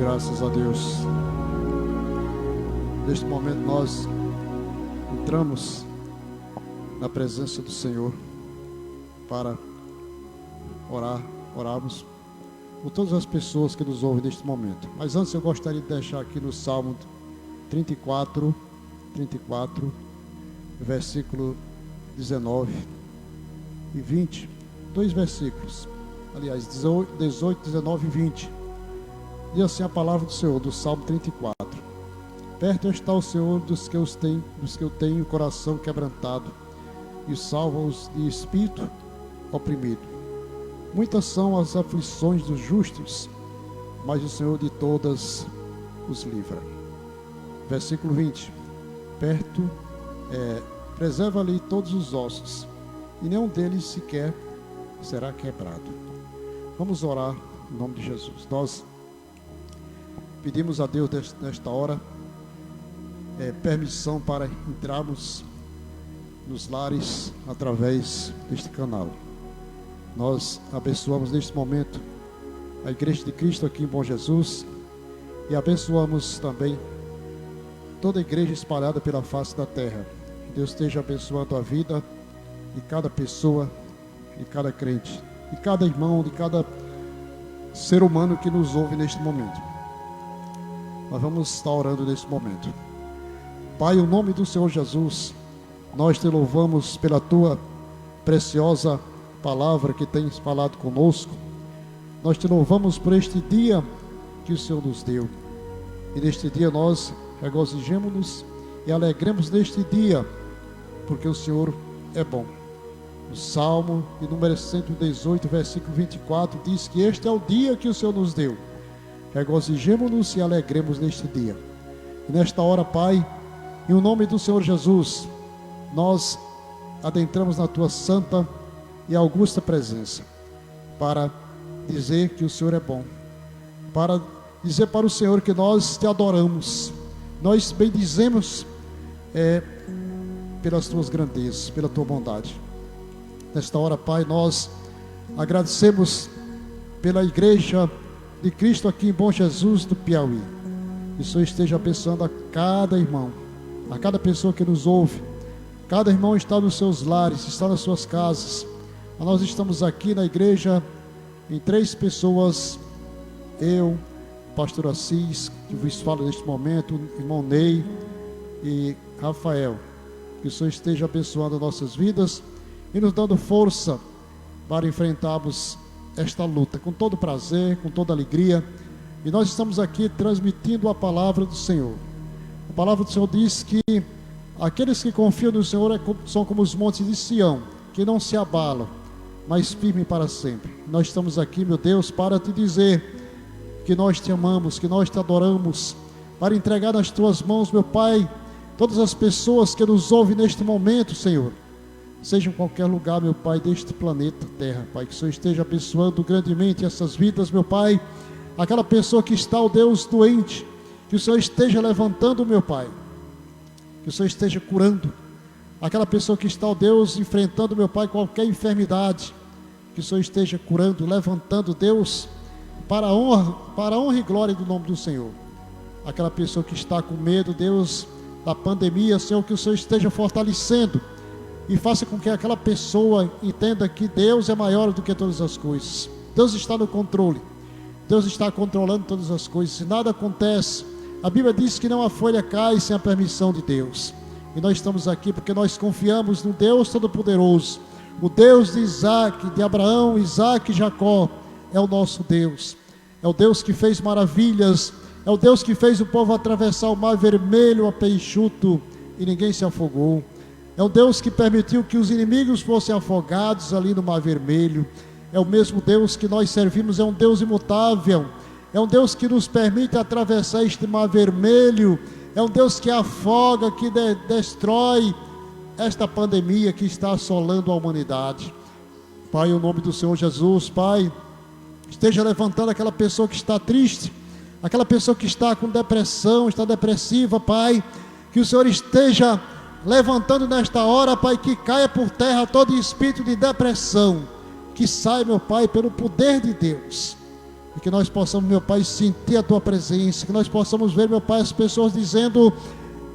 Graças a Deus. Neste momento nós entramos na presença do Senhor para orarmos por todas as pessoas que nos ouvem neste momento. Mas antes eu gostaria de deixar aqui no Salmo 34, versículo 19 e 20, dois versículos, aliás, 18, 19 e 20. Diz assim a palavra do Senhor, do Salmo 34: perto está o Senhor dos que eu tenho o coração quebrantado, e salva-os de espírito oprimido. Muitas são as aflições dos justos, mas o Senhor de todas os livra. Versículo 20: preserva-lhe todos os ossos, e nenhum deles sequer será quebrado. Vamos orar em nome de Jesus. Nós pedimos a Deus nesta hora permissão para entrarmos nos lares através deste canal. Nós abençoamos neste momento a Igreja de Cristo aqui em Bom Jesus e abençoamos também toda a igreja espalhada pela face da terra. Que Deus esteja abençoando a vida de cada pessoa, de cada crente, de cada irmão, de cada ser humano que nos ouve neste momento. Nós vamos estar orando neste momento. Pai, em nome do Senhor Jesus, nós te louvamos pela tua preciosa palavra que tens falado conosco. Nós te louvamos por este dia que o Senhor nos deu. E neste dia nós regozijemos-nos e alegremos neste dia, porque o Senhor é bom. O Salmo de número 118, versículo 24, diz que este é o dia que o Senhor nos deu. Regozijemo-nos e alegremos neste dia. E nesta hora, Pai, em nome do Senhor Jesus, nós adentramos na tua santa e augusta presença para dizer que o Senhor é bom, para dizer para o Senhor que nós te adoramos, nós bendizemos pelas tuas grandezas, pela tua bondade. Nesta hora, Pai, nós agradecemos pela igreja de Cristo aqui em Bom Jesus do Piauí. Que o Senhor esteja abençoando a cada irmão, a cada pessoa que nos ouve. Cada irmão está nos seus lares, está nas suas casas. Nós estamos aqui na igreja em 3 pessoas: eu, pastor Assis, que vos falo neste momento, o irmão Ney e Rafael. Que o Senhor esteja abençoando nossas vidas e nos dando força para enfrentarmos esta luta com todo prazer, com toda alegria. E nós estamos aqui transmitindo a palavra do Senhor. A palavra do Senhor diz que aqueles que confiam no Senhor são como os montes de Sião, que não se abalam, mas firmes para sempre. Nós estamos aqui, meu Deus, para te dizer que nós te amamos, que nós te adoramos, para entregar nas tuas mãos, meu Pai, todas as pessoas que nos ouvem neste momento, Senhor, seja em qualquer lugar, meu Pai, deste planeta Terra, Pai, que o Senhor esteja abençoando grandemente essas vidas, meu Pai. Aquela pessoa que está, ó Deus, doente, que o Senhor esteja levantando, meu Pai, que o Senhor esteja curando. Aquela pessoa que está, ó Deus, enfrentando, meu Pai, qualquer enfermidade, que o Senhor esteja curando, levantando, Deus, para a honra e glória do nome do Senhor. Aquela pessoa que está com medo, Deus, da pandemia, Senhor, que o Senhor esteja fortalecendo e faça com que aquela pessoa entenda que Deus é maior do que todas as coisas. Deus está no controle, Deus está controlando todas as coisas. Se nada acontece, a Bíblia diz que não a folha cai sem a permissão de Deus. E nós estamos aqui porque nós confiamos no Deus Todo-Poderoso, o Deus de Isaac, de Abraão, Isaac e Jacó. É o nosso Deus, é o Deus que fez maravilhas, é o Deus que fez o povo atravessar o mar vermelho a pé enxuto e ninguém se afogou. É o Deus que permitiu que os inimigos fossem afogados ali no mar vermelho. É o mesmo Deus que nós servimos, é um Deus imutável, é um Deus que nos permite atravessar este mar vermelho, é um Deus que afoga, que destrói esta pandemia que está assolando a humanidade. Pai, em nome do Senhor Jesus, Pai, esteja levantando aquela pessoa que está triste, aquela pessoa que está com depressão, está depressiva, Pai, que o Senhor esteja levantando nesta hora, Pai, que caia por terra todo espírito de depressão, que sai, meu Pai, pelo poder de Deus. E que nós possamos, meu Pai, sentir a Tua presença. Que nós possamos ver, meu Pai, as pessoas dizendo: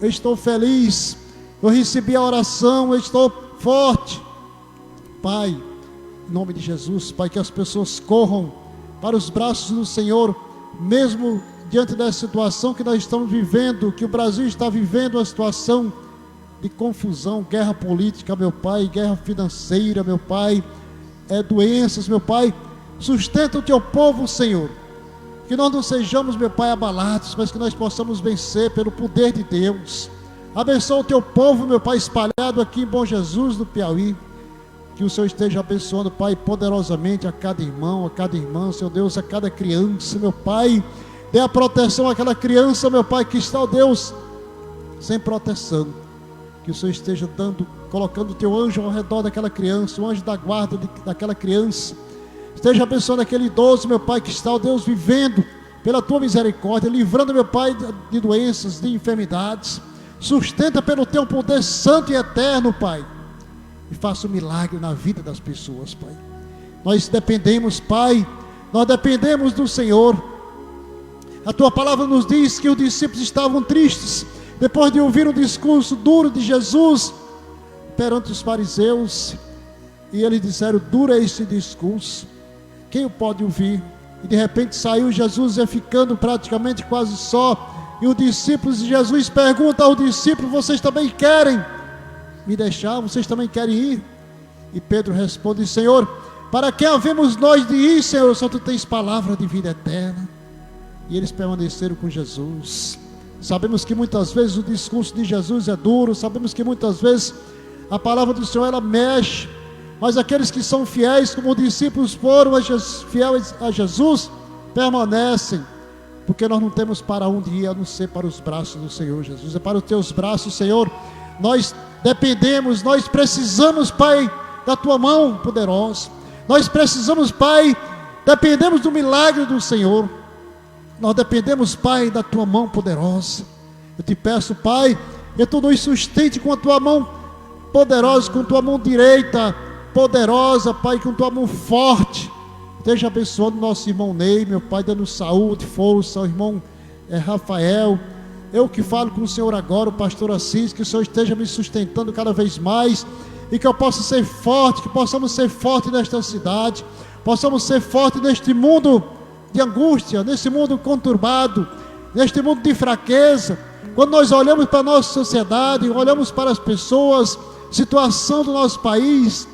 eu estou feliz, eu recebi a oração, eu estou forte. Pai, em nome de Jesus, Pai, que as pessoas corram para os braços do Senhor, mesmo diante dessa situação que nós estamos vivendo, que o Brasil está vivendo, uma situação de confusão, guerra política, meu Pai, guerra financeira, meu Pai, doenças, meu Pai. Sustenta o Teu povo, Senhor. Que nós não sejamos, meu Pai, abalados, mas que nós possamos vencer pelo poder de Deus. Abençoa o Teu povo, meu Pai, espalhado aqui em Bom Jesus, no Piauí. Que o Senhor esteja abençoando, Pai, poderosamente a cada irmão, a cada irmã, Senhor Deus, a cada criança, meu Pai. Dê a proteção àquela criança, meu Pai, que está, ó Deus, sem proteção. Que o Senhor esteja colocando o Teu anjo ao redor daquela criança, o anjo da guarda daquela criança. Esteja abençoando aquele idoso, meu Pai, que está, ó Deus, vivendo pela Tua misericórdia, livrando, meu Pai, de doenças, de enfermidades. Sustenta pelo Teu poder santo e eterno, Pai. E faça um milagre na vida das pessoas, Pai. Nós dependemos, Pai, nós dependemos do Senhor. A Tua palavra nos diz que os discípulos estavam tristes, depois de ouvir um discurso duro de Jesus, perante os fariseus, e eles disseram: duro é esse discurso, quem o pode ouvir? E de repente saiu Jesus, ia ficando praticamente quase só, e os discípulos de Jesus perguntam aos discípulos: vocês também querem me deixar? Vocês também querem ir? E Pedro responde: Senhor, para que havemos nós de ir, Senhor? Só Tu tens palavra de vida eterna. E eles permaneceram com Jesus. Sabemos que muitas vezes o discurso de Jesus é duro, sabemos que muitas vezes a palavra do Senhor ela mexe, mas aqueles que são fiéis, como os discípulos foram fiéis a Jesus, permanecem, porque nós não temos para onde ir a não ser para os braços do Senhor Jesus. É para os Teus braços, Senhor. Nós dependemos, nós precisamos, Pai, da Tua mão poderosa. Nós precisamos, Pai, dependemos do milagre do Senhor. Nós dependemos, Pai, da Tua mão poderosa. Eu te peço, Pai, que Tu nos sustente com a Tua mão poderosa, com Tua mão direita poderosa, Pai, com Tua mão forte. Esteja abençoando nosso irmão Ney, meu Pai, dando saúde, força ao irmão Rafael. Eu que falo com o Senhor agora, o pastor Assis, que o Senhor esteja me sustentando cada vez mais, e que eu possa ser forte, que possamos ser fortes nesta cidade, possamos ser fortes neste mundo de angústia, nesse mundo conturbado, neste mundo de fraqueza. Quando nós olhamos para a nossa sociedade, olhamos para as pessoas, situação do nosso país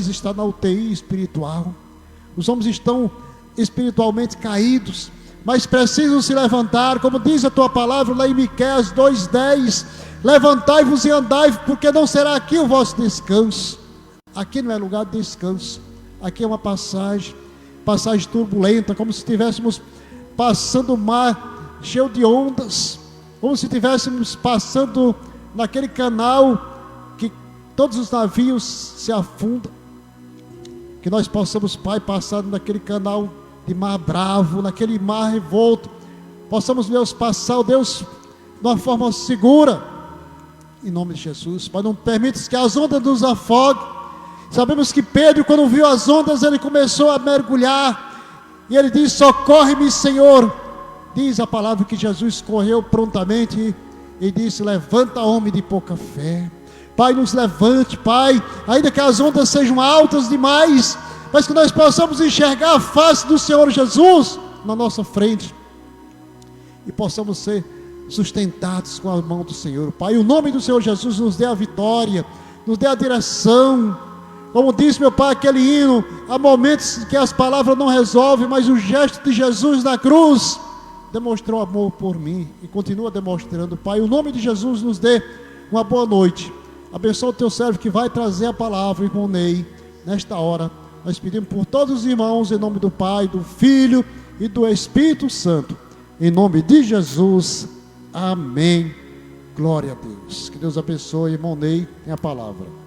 está na UTI espiritual. Os homens estão espiritualmente caídos, mas precisam se levantar, como diz a Tua palavra lá em Miqueias 2:10, levantai-vos e andai, porque não será aqui o vosso descanso. Aqui não é lugar de descanso, aqui é uma passagem turbulenta, como se estivéssemos passando o mar cheio de ondas, como se estivéssemos passando naquele canal que todos os navios se afundam. Que nós possamos, Pai, passar naquele canal de mar bravo, naquele mar revolto, possamos, Deus, passar, ó Deus, de uma forma segura, em nome de Jesus. Pai, não permitas que as ondas nos afoguem. Sabemos que Pedro, quando viu as ondas, ele começou a mergulhar, e ele disse: socorre-me, Senhor. Diz a palavra que Jesus correu prontamente e disse: levanta, homem de pouca fé. Pai, nos levante, Pai, ainda que as ondas sejam altas demais, mas que nós possamos enxergar a face do Senhor Jesus na nossa frente, e possamos ser sustentados com a mão do Senhor. Pai, o nome do Senhor Jesus nos dê a vitória, nos dê a direção. Como disse, meu Pai, aquele hino, há momentos que as palavras não resolvem, mas o gesto de Jesus na cruz demonstrou amor por mim e continua demonstrando. Pai, o nome de Jesus nos dê uma boa noite. Abençoa o Teu servo que vai trazer a palavra, irmão Ney, nesta hora. Nós pedimos por todos os irmãos, em nome do Pai, do Filho e do Espírito Santo, em nome de Jesus, amém. Glória a Deus. Que Deus abençoe, irmão Ney, tem a palavra.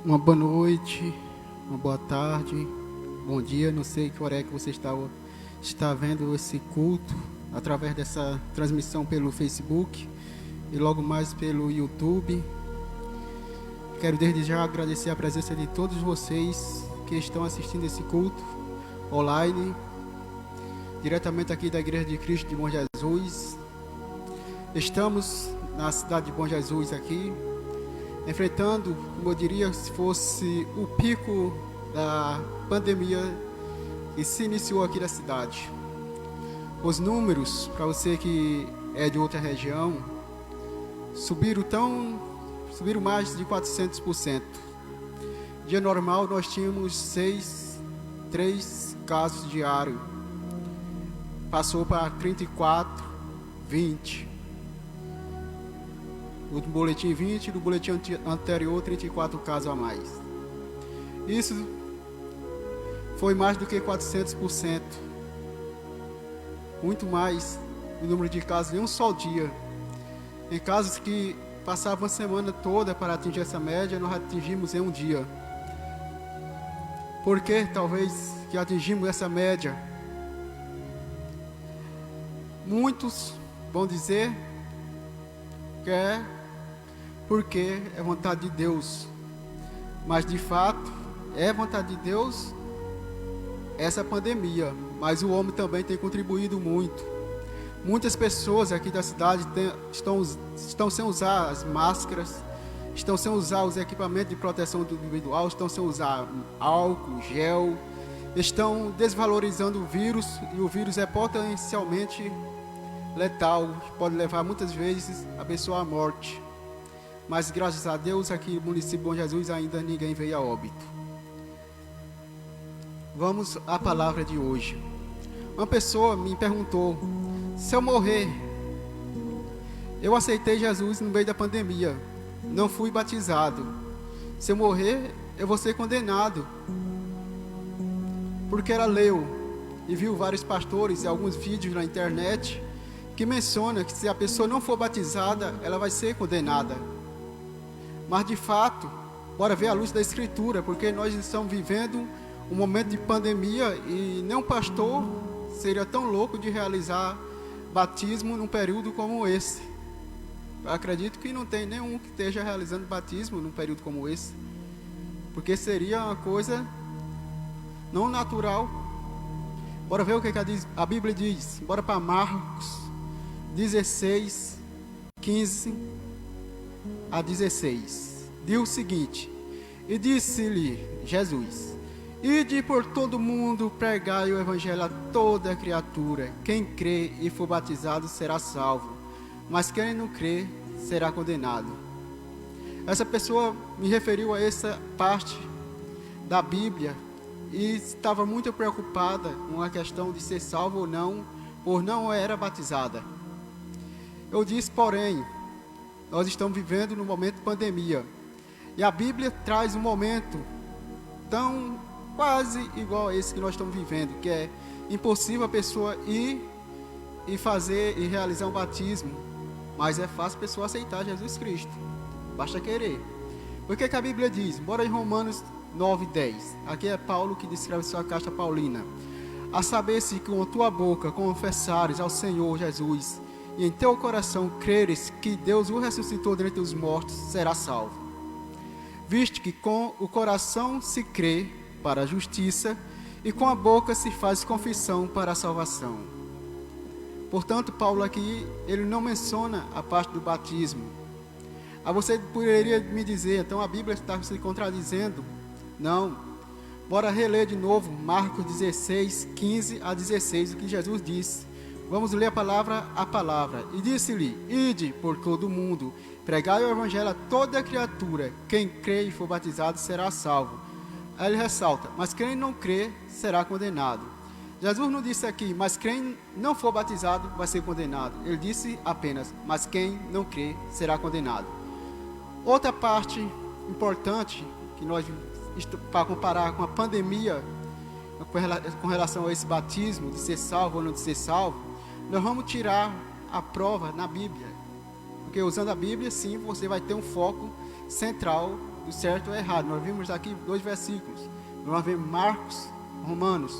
Uma boa noite, uma boa tarde, bom dia. Não sei que hora é que você está vendo esse culto através dessa transmissão pelo Facebook e logo mais pelo YouTube. Quero desde já agradecer a presença de todos vocês que estão assistindo esse culto online, diretamente aqui da Igreja de Cristo de Bom Jesus. Estamos na cidade de Bom Jesus aqui, enfrentando, como eu diria, se fosse o pico da pandemia que se iniciou aqui na cidade. Os números, para você que é de outra região, subiram mais de 400%. Dia normal nós tínhamos 3 casos diários. Passou para 34, 20. No boletim 20, no boletim anterior 34 casos a mais. Isso foi mais do que 400%. Muito mais o número de casos em um só dia. Em casos que passavam a semana toda para atingir essa média, nós atingimos em um dia. Por que talvez que atingimos essa média? Muitos vão dizer que é porque é vontade de Deus. Mas de fato, é vontade de Deus essa pandemia. Mas o homem também tem contribuído muito. Muitas pessoas aqui da cidade estão sem usar as máscaras, estão sem usar os equipamentos de proteção individual, estão sem usar álcool, gel, estão desvalorizando o vírus, e o vírus é potencialmente letal, pode levar muitas vezes a pessoa à morte. Mas graças a Deus aqui no município de Bom Jesus ainda ninguém veio a óbito. Vamos à palavra de hoje. Uma pessoa me perguntou: se eu morrer, eu aceitei Jesus no meio da pandemia, não fui batizado. Se eu morrer, eu vou ser condenado. Porque ela leu e viu vários pastores e alguns vídeos na internet que mencionam que se a pessoa não for batizada, ela vai ser condenada. Mas de fato, bora ver a luz da Escritura, porque nós estamos vivendo um momento de pandemia e nenhum pastor seria tão louco de realizar batismo num período como esse. Eu acredito que não tem nenhum que esteja realizando batismo num período como esse, porque seria uma coisa não natural. Bora ver o que a Bíblia diz. Bora para Marcos 16, 15 a 16. Diz o seguinte: e disse-lhe Jesus: ide por todo mundo, pregai o evangelho a toda criatura. Quem crê e for batizado será salvo, mas quem não crê será condenado. Essa pessoa me referiu a essa parte da Bíblia e estava muito preocupada com a questão de ser salvo ou não, por não era batizada. Eu disse, porém, nós estamos vivendo no momento de pandemia, e a Bíblia traz um momento tão quase igual a esse que nós estamos vivendo, que é impossível a pessoa ir e fazer e realizar um batismo, mas é fácil a pessoa aceitar Jesus Cristo, basta querer. O que a Bíblia diz? Bora em Romanos 9:10. Aqui é Paulo que descreve sua carta paulina. A saber, se com a tua boca confessares ao Senhor Jesus e em teu coração creres que Deus o ressuscitou dentre os mortos, será salvo. Visto que com o coração se crê para a justiça e com a boca se faz confissão para a salvação. Portanto, Paulo aqui, ele não menciona a parte do batismo. Aí você poderia me dizer, então a Bíblia está se contradizendo? Não. Bora reler de novo Marcos 16, 15 a 16, o que Jesus disse. Vamos ler a palavra. E disse-lhe: ide por todo o mundo, pregai o evangelho a toda criatura. Quem crê e for batizado será salvo. Aí ele ressalta: mas quem não crê será condenado. Jesus não disse aqui: mas quem não for batizado vai ser condenado. Ele disse apenas: mas quem não crê será condenado. Outra parte importante que nós, para comparar com a pandemia, com relação a esse batismo, de ser salvo ou não de ser salvo, nós vamos tirar a prova na Bíblia. Porque usando a Bíblia, sim, você vai ter um foco central o certo ou errado. Nós vimos aqui 2 versículos. Nós vemos Marcos, Romanos.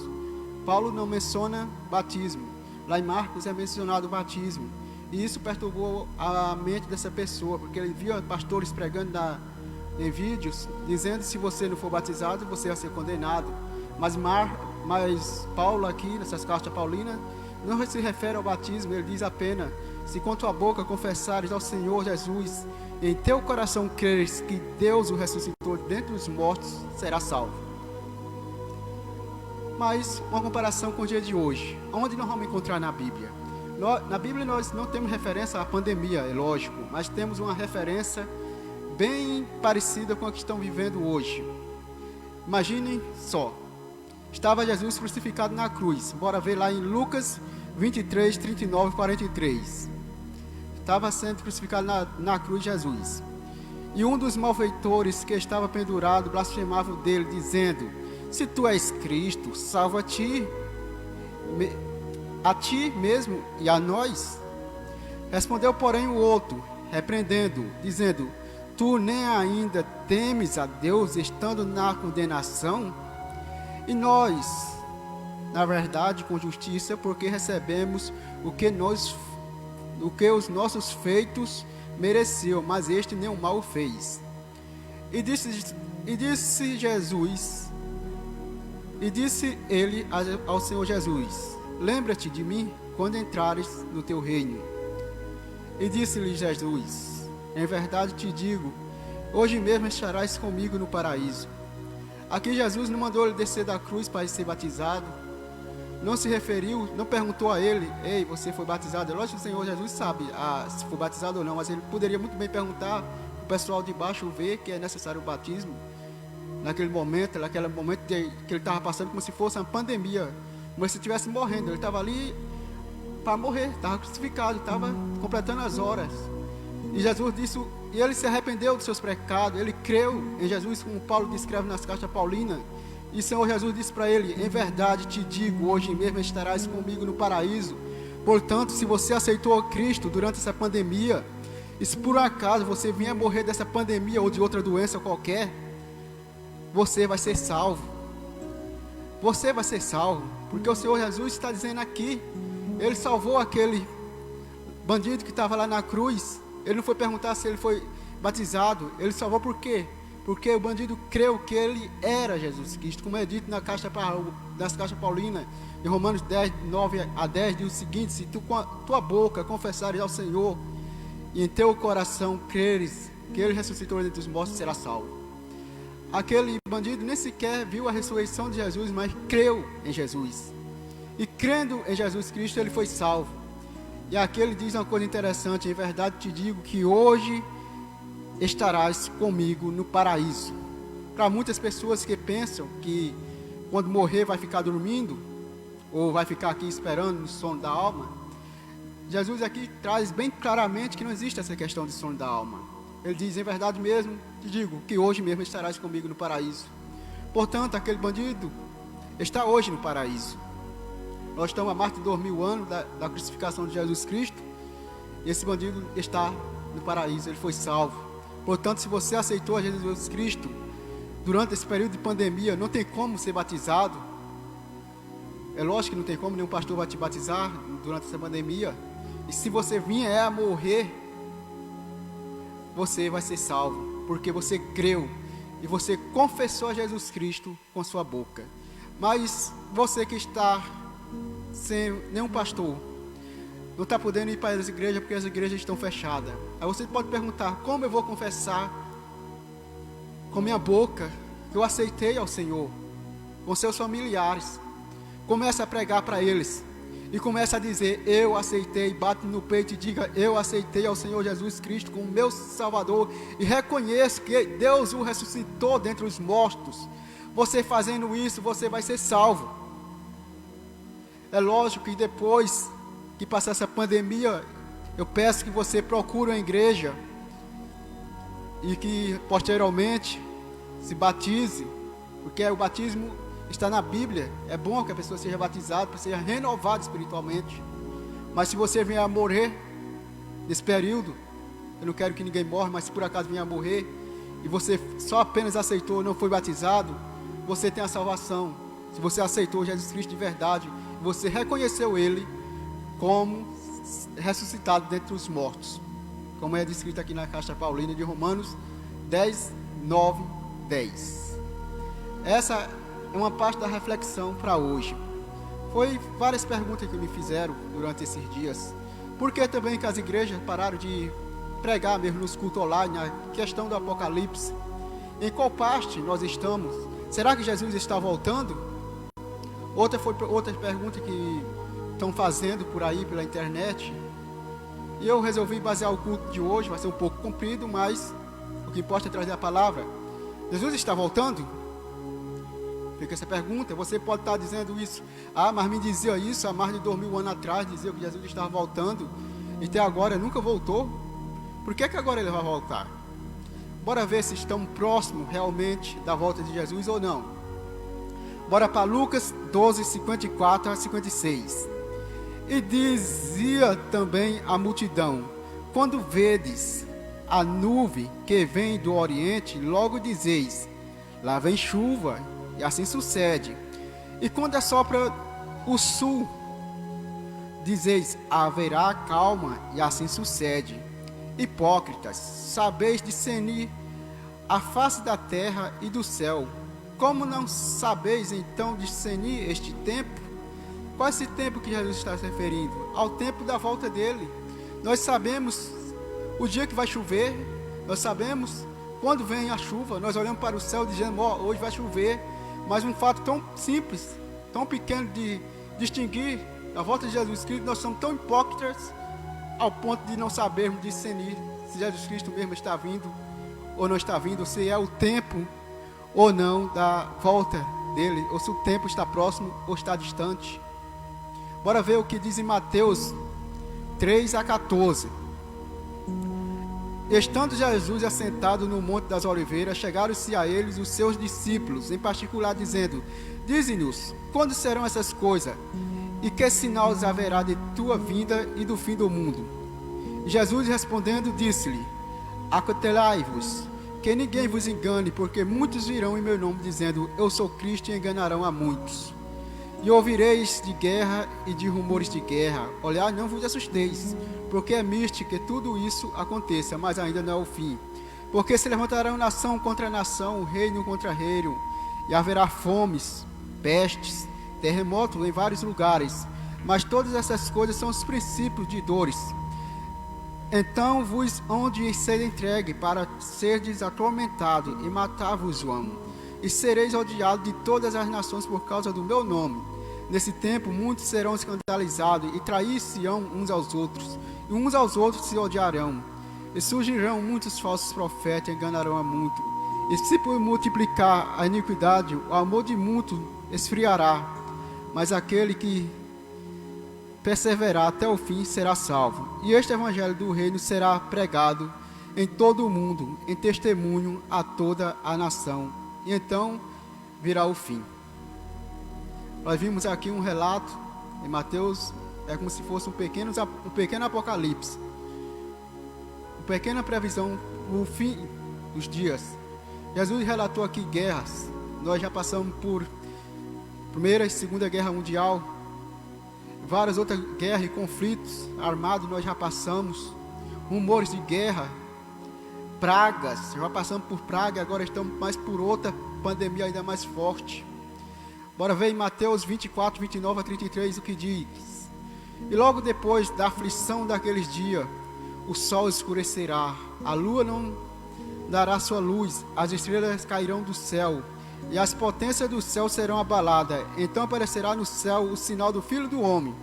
Paulo não menciona batismo. Lá em Marcos é mencionado o batismo. E isso perturbou a mente dessa pessoa, porque ele via pastores pregando em vídeos, dizendo que se você não for batizado, você vai ser condenado. Mas Paulo aqui, nessas cartas paulinas, não se refere ao batismo. Ele diz apenas: se com tua boca confessares ao Senhor Jesus, e em teu coração creres que Deus o ressuscitou dentre os mortos, será salvo. Mas uma comparação com o dia de hoje, onde nós vamos encontrar na Bíblia? Na Bíblia nós não temos referência à pandemia, é lógico, mas temos uma referência bem parecida com a que estão vivendo hoje. Imaginem só, estava Jesus crucificado na cruz. Bora ver lá em Lucas 23, 39 e 43. Estava sendo crucificado na cruz Jesus. E um dos malfeitores que estava pendurado blasfemava dele, dizendo: se tu és Cristo, salva a ti mesmo e a nós. Respondeu, porém, o outro, repreendendo, dizendo: tu nem ainda temes a Deus, estando na condenação? E nós, na verdade, com justiça, porque recebemos o que os nossos feitos mereciam, mas este nem o mal fez. E disse ele ao Senhor Jesus: lembra-te de mim quando entrares no teu reino. E disse-lhe Jesus: em verdade te digo, hoje mesmo estarás comigo no paraíso. Aqui Jesus não mandou ele descer da cruz para ser batizado. Não se referiu, não perguntou a ele: ei, você foi batizado? Lógico que o Senhor Jesus sabe se foi batizado ou não, mas ele poderia muito bem perguntar para o pessoal de baixo ver que é necessário o batismo. Naquele momento que ele estava passando como se fosse uma pandemia, como se estivesse morrendo. Ele estava ali para morrer, estava crucificado, estava completando as horas. E Jesus disse, e ele se arrependeu dos seus pecados, ele creu em Jesus, como Paulo descreve nas cartas paulinas. E o Senhor Jesus disse para ele: em verdade te digo, hoje mesmo estarás comigo no paraíso. Portanto, se você aceitou Cristo durante essa pandemia, e se por acaso você vier morrer dessa pandemia ou de outra doença qualquer, você vai ser salvo. Você vai ser salvo, porque o Senhor Jesus está dizendo aqui, ele salvou aquele bandido que estava lá na cruz. Ele não foi perguntar se ele foi batizado, ele salvou por quê? Porque o bandido creu que ele era Jesus Cristo, como é dito nas cartas paulinas, em Romanos 10, 9 a 10, diz o seguinte: se tu com a tua boca confessares ao Senhor, e em teu coração creres que ele ressuscitou dentre os mortos, será salvo. Aquele bandido nem sequer viu a ressurreição de Jesus, mas creu em Jesus. E crendo em Jesus Cristo, ele foi salvo. E aqui ele diz uma coisa interessante: em verdade te digo que hoje estarás comigo no paraíso. Para muitas pessoas que pensam que quando morrer vai ficar dormindo, ou vai ficar aqui esperando no sono da alma, Jesus aqui traz bem claramente que não existe essa questão de sono da alma. Ele diz: em verdade mesmo te digo que hoje mesmo estarás comigo no paraíso. Portanto, aquele bandido está hoje no paraíso. Nós estamos há mais de 2000 anos da crucificação de Jesus Cristo, e esse bandido está no paraíso, ele foi salvo. Portanto, se você aceitou a Jesus Cristo durante esse período de pandemia, não tem como ser batizado. É lógico que não tem como, nenhum pastor vai te batizar durante essa pandemia. E se você vier a morrer, você vai ser salvo, porque você creu e você confessou a Jesus Cristo com sua boca. Mas você que está sem nenhum pastor, não está podendo ir para as igrejas porque as igrejas estão fechadas. Aí você pode perguntar: como eu vou confessar com minha boca que eu aceitei ao Senhor? Com seus familiares, comece a pregar para eles e comece a dizer: eu aceitei. Bate no peito e diga: eu aceitei ao Senhor Jesus Cristo como meu Salvador, e reconheço que Deus o ressuscitou dentre os mortos. Você fazendo isso, você vai ser salvo. É lógico que depois que passar essa pandemia, eu peço que você procure uma igreja e que posteriormente se batize, porque o batismo está na Bíblia. É bom que a pessoa seja batizada para ser renovada espiritualmente. Mas se você vier a morrer nesse período, eu não quero que ninguém morra, mas se por acaso vier a morrer e você só apenas aceitou, não foi batizado, você tem a salvação. Se você aceitou Jesus Cristo de verdade, você reconheceu Ele como ressuscitado dentre os mortos, como é descrito aqui na Carta Paulina de Romanos 10, 9, 10. Essa é uma parte da reflexão para hoje. Foi várias perguntas que me fizeram durante esses dias. Por que também que as igrejas pararam de pregar mesmo nos cultos online a questão do Apocalipse? Em qual parte nós estamos? Será que Jesus está voltando? Outra pergunta que estão fazendo por aí pela internet. E eu resolvi basear o culto de hoje, vai ser um pouco comprido, mas o que importa é trazer a palavra. Jesus está voltando? Fica essa pergunta. Você pode estar dizendo isso. Ah, mas me dizia isso há mais de 2000 anos atrás, dizia que Jesus estava voltando, e até agora nunca voltou. Por que agora ele vai voltar? Bora ver se estamos próximos realmente da volta de Jesus ou não. Bora para Lucas 12, 54 a 56. E dizia também a multidão: quando vedes a nuvem que vem do oriente, logo dizeis: lá vem chuva, e assim sucede. E quando assopra o sul, dizeis: haverá calma, e assim sucede. Hipócritas, sabeis discernir a face da terra e do céu. Como não sabeis então discernir este tempo? Qual é esse tempo que Jesus está se referindo? Ao tempo da volta dele. Nós sabemos o dia que vai chover, nós sabemos quando vem a chuva, nós olhamos para o céu dizendo: ó, hoje vai chover. Mas um fato tão simples, tão pequeno de distinguir a volta de Jesus Cristo, nós somos tão hipócritas ao ponto de não sabermos discernir se Jesus Cristo mesmo está vindo ou não está vindo, se é o tempo ou não da volta dele, ou se o tempo está próximo ou está distante. Bora ver o que diz em Mateus 3 a 14. Estando Jesus assentado no Monte das Oliveiras, chegaram-se a eles os seus discípulos, em particular, dizendo: dize-nos, quando serão essas coisas? E que sinal haverá de tua vinda e do fim do mundo? E Jesus respondendo, disse-lhe: acautelai-vos, que ninguém vos engane, porque muitos virão em meu nome, dizendo: eu sou Cristo, e enganarão a muitos. E ouvireis de guerra e de rumores de guerra. Olhai, não vos assusteis, porque é místico que tudo isso aconteça, mas ainda não é o fim. Porque se levantarão nação contra nação, reino contra reino, e haverá fomes, pestes, terremotos em vários lugares. Mas todas essas coisas são os princípios de dores. Então vos hão de ser entregue para serdes atormentado e matar-vos-ão. E sereis odiados de todas as nações por causa do meu nome. Nesse tempo muitos serão escandalizados e trair-se-ão uns aos outros, e uns aos outros se odiarão. E surgirão muitos falsos profetas e enganarão a muito. E se por multiplicar a iniquidade, o amor de muitos esfriará. Mas aquele que perseverar até o fim será salvo. E este evangelho do reino será pregado em todo o mundo, em testemunho a toda a nação. E então virá o fim. Nós vimos aqui um relato em Mateus, é como se fosse um pequeno apocalipse, uma pequena previsão, o fim dos dias. Jesus relatou aqui guerras. Nós já passamos por Primeira e Segunda Guerra Mundial, várias outras guerras e conflitos armados nós já passamos, rumores de guerra, pragas, já passamos por praga, agora estamos mais por outra pandemia ainda mais forte. Bora ver em Mateus 24, 29 a 33 o que diz: e logo depois da aflição daqueles dias, o sol escurecerá, a lua não dará sua luz, as estrelas cairão do céu, e as potências do céu serão abaladas. Então aparecerá no céu o sinal do Filho do Homem,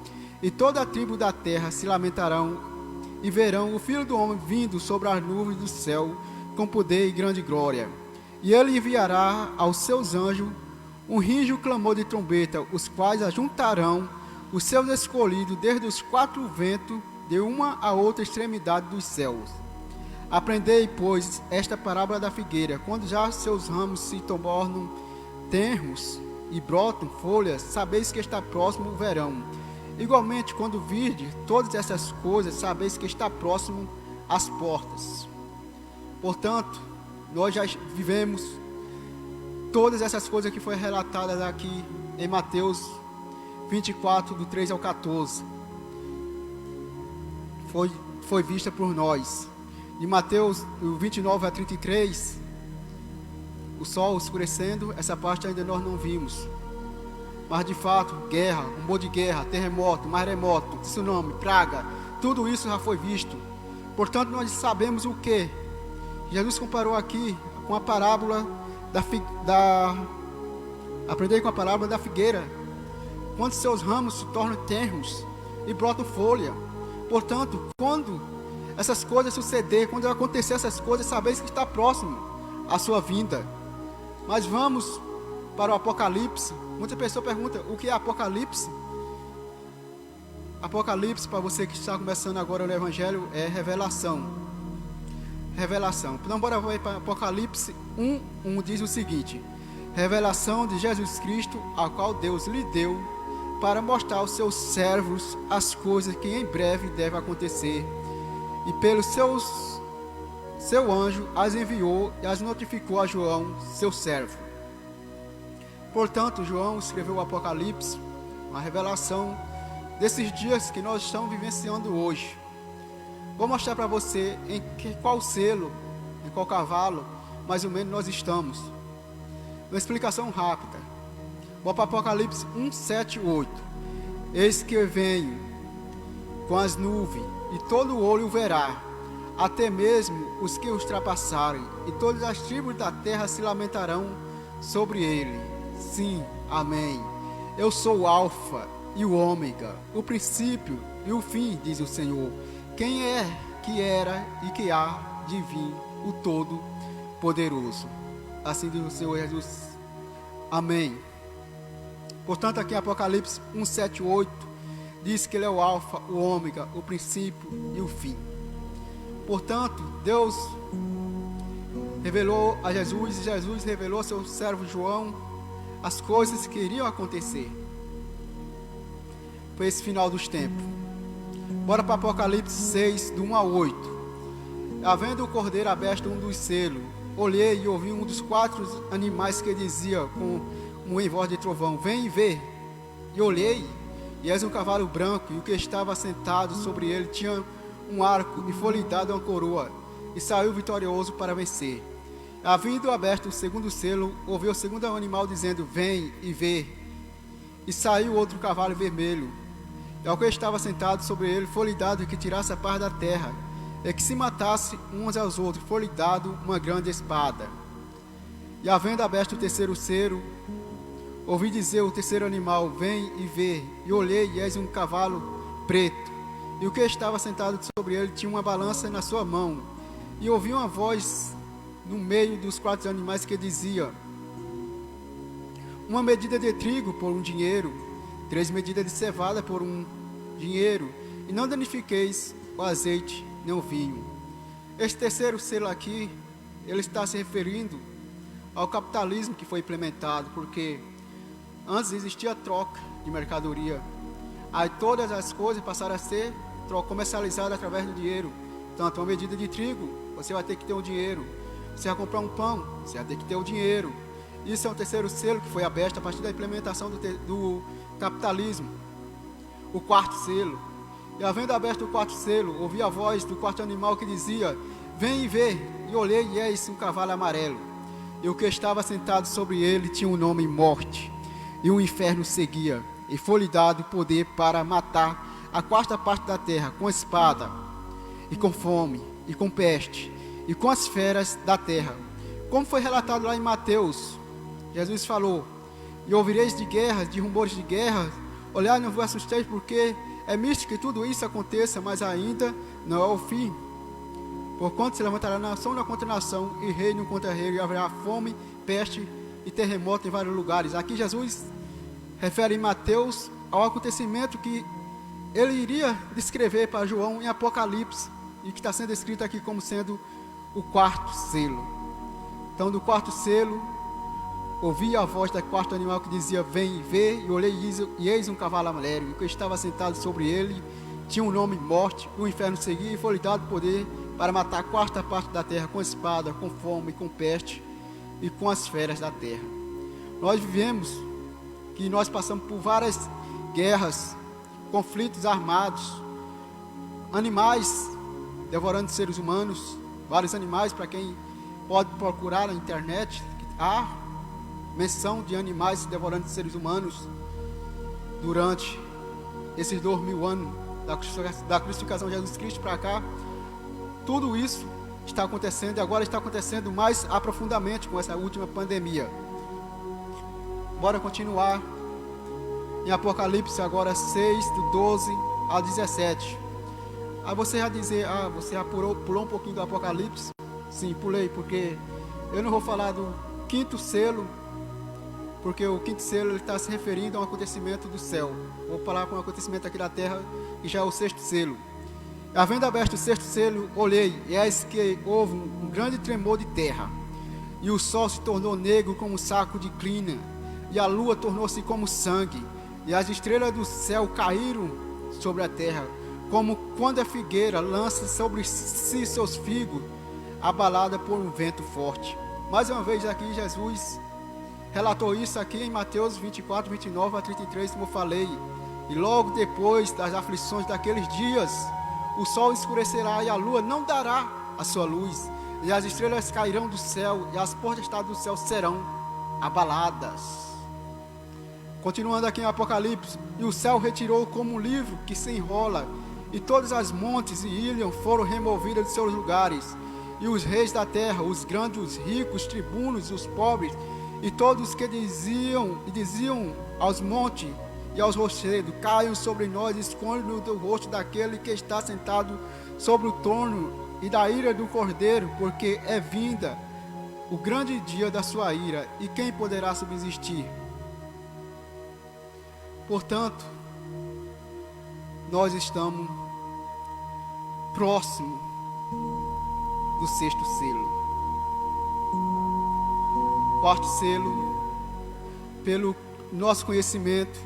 e toda a tribo da terra se lamentarão, e verão o Filho do Homem vindo sobre as nuvens do céu, com poder e grande glória. E ele enviará aos seus anjos um rígido clamor de trombeta, os quais ajuntarão os seus escolhidos desde os quatro ventos, de uma a outra extremidade dos céus. Aprendei, pois, esta parábola da figueira: quando já seus ramos se tornam tenros e brotam folhas, sabeis que está próximo o verão. Igualmente, quando virdes todas essas coisas, sabeis que está próximo às portas. Portanto, nós já vivemos todas essas coisas que foi relatadas aqui em Mateus 24, do 3 ao 14. Foi vista por nós. De Mateus 29 a 33, o sol escurecendo, essa parte ainda nós não vimos. Mas de fato, guerra, rumor de guerra, terremoto, maremoto, tsunami, praga, tudo isso já foi visto. Portanto, nós sabemos o que? Jesus comparou aqui com a parábola aprendei com a parábola da figueira, quando seus ramos se tornam tenros e brotam folha. Portanto, quando essas coisas suceder, quando acontecer essas coisas, sabeis que está próximo a sua vinda. Mas vamos para o Apocalipse. Muita pessoa pergunta, o que é Apocalipse? Apocalipse, para você que está começando agora no Evangelho, é revelação. Revelação. Então, bora ver para Apocalipse 1 diz o seguinte: revelação de Jesus Cristo, a qual Deus lhe deu, para mostrar aos seus servos as coisas que em breve devem acontecer. E pelo seu anjo as enviou e as notificou a João, seu servo. Portanto, João escreveu o Apocalipse, uma revelação desses dias que nós estamos vivenciando hoje. Vou mostrar para você em qual selo, em qual cavalo, mais ou menos nós estamos. Uma explicação rápida. Vou para Apocalipse 1, 7 e 8. Eis que eu venho com as nuvens, e todo olho o verá, até mesmo os que ultrapassarem, e todas as tribos da terra se lamentarão sobre ele. Sim, amém. Eu sou o Alfa e o Ômega, o princípio e o fim, diz o Senhor. Quem é, que era e que há de vir, o Todo-Poderoso. Assim diz o Senhor Jesus. Amém. Portanto, aqui em Apocalipse 1, 7 e 8, diz que ele é o Alfa, o Ômega, o princípio e o fim. Portanto, Deus revelou a Jesus, e Jesus revelou ao seu servo João as coisas que iriam acontecer. Foi esse final dos tempos. Bora para Apocalipse 6, do 1 a 8. Havendo o cordeiro aberto um dos selos, olhei e ouvi um dos 4 animais que dizia com em voz de trovão: vem e vê. E olhei, e eis um cavalo branco, e o que estava sentado sobre ele tinha um arco, e foi-lhe dado uma coroa, e saiu vitorioso para vencer. Havendo aberto o segundo selo, ouvi o segundo animal dizendo: vem e vê. E saiu outro cavalo vermelho, e ao que estava sentado sobre ele foi-lhe dado que tirasse a paz da terra, e que se matasse uns aos outros, foi-lhe dado uma grande espada. E havendo aberto o terceiro selo, ouvi dizer o terceiro animal: vem e vê. E olhei, e eis um cavalo preto, e o que estava sentado sobre ele tinha uma balança na sua mão. E ouvi uma voz no meio dos 4 animais que dizia: uma medida de trigo por um dinheiro, 3 medidas de cevada por um dinheiro, e não danifiqueis o azeite nem o vinho. Este terceiro selo aqui, ele está se referindo ao capitalismo que foi implementado, porque antes existia troca de mercadoria, aí todas as coisas passaram a ser comercializadas através do dinheiro. Tanto uma medida de trigo, você vai ter que ter o dinheiro. Você vai comprar um pão, você vai ter que ter o dinheiro. Isso é um terceiro selo que foi aberto a partir da implementação do capitalismo. O 4º selo. E havendo aberto o 4º selo, ouvi a voz do 4º animal que dizia: vem e vê. E olhei, e eis um cavalo amarelo, e o que estava sentado sobre ele tinha um nome: Morte, e o inferno seguia, e foi-lhe dado poder para matar a 4ª parte da terra, com espada, e com fome, e com peste, e com as feras da terra. Como foi relatado lá em Mateus, Jesus falou: e ouvireis de guerras, de rumores de guerra, olhai, não vos assusteis, porque é misto que tudo isso aconteça, mas ainda não é o fim. Porquanto se levantará nação contra nação, e reino contra reino, e haverá fome, peste e terremoto em vários lugares. Aqui Jesus refere em Mateus ao acontecimento que ele iria descrever para João em Apocalipse, e que está sendo escrito aqui como sendo o 4º selo. Então, do 4º selo, ouvi a voz do 4º animal que dizia: vem e vê. E olhei, e eis um cavalo amarelo, e o que estava sentado sobre ele tinha um nome: Morte, o inferno seguia, e foi-lhe dado poder para matar a quarta parte da terra com espada, com fome, com peste e com as feras da terra. Nós vivemos que nós passamos por várias guerras, conflitos armados, animais devorando seres humanos, vários animais. Para quem pode procurar na internet, há menção de animais devorando seres humanos durante esses 2000 anos da crucificação de Jesus Cristo para cá. Tudo isso está acontecendo e agora está acontecendo mais aprofundadamente com essa última pandemia. Bora continuar em Apocalipse agora 6, do 12 ao 17. Aí você vai dizer, você já pulou um pouquinho do Apocalipse? Sim, pulei, porque eu não vou falar do quinto selo, porque o quinto selo está se referindo a um acontecimento do céu. Vou falar com um acontecimento aqui da terra, que já é o sexto selo. Havendo aberto o sexto selo, olhei, e eis que houve um grande tremor de terra, e o sol se tornou negro como um saco de crina, e a lua tornou-se como sangue, e as estrelas do céu caíram sobre a terra, como quando a figueira lança sobre si seus figos, abalada por um vento forte. Mais uma vez aqui Jesus relatou isso aqui em Mateus 24, 29 a 33, como eu falei. E logo depois das aflições daqueles dias, o sol escurecerá e a lua não dará a sua luz, e as estrelas cairão do céu, e as potestades do céu serão abaladas. Continuando aqui em Apocalipse, e o céu retirou como um livro que se enrola, e todas as montes e ilhas foram removidas de seus lugares, e os reis da terra, os grandes, os ricos, os tribunos, os pobres, e todos os que diziam aos montes e aos rochedos: caiam sobre nós, esconde-nos do rosto daquele que está sentado sobre o trono e da ira do Cordeiro, porque é vinda o grande dia da sua ira, e quem poderá subsistir? Portanto, nós estamos próximo do sexto selo. Quarto selo, pelo nosso conhecimento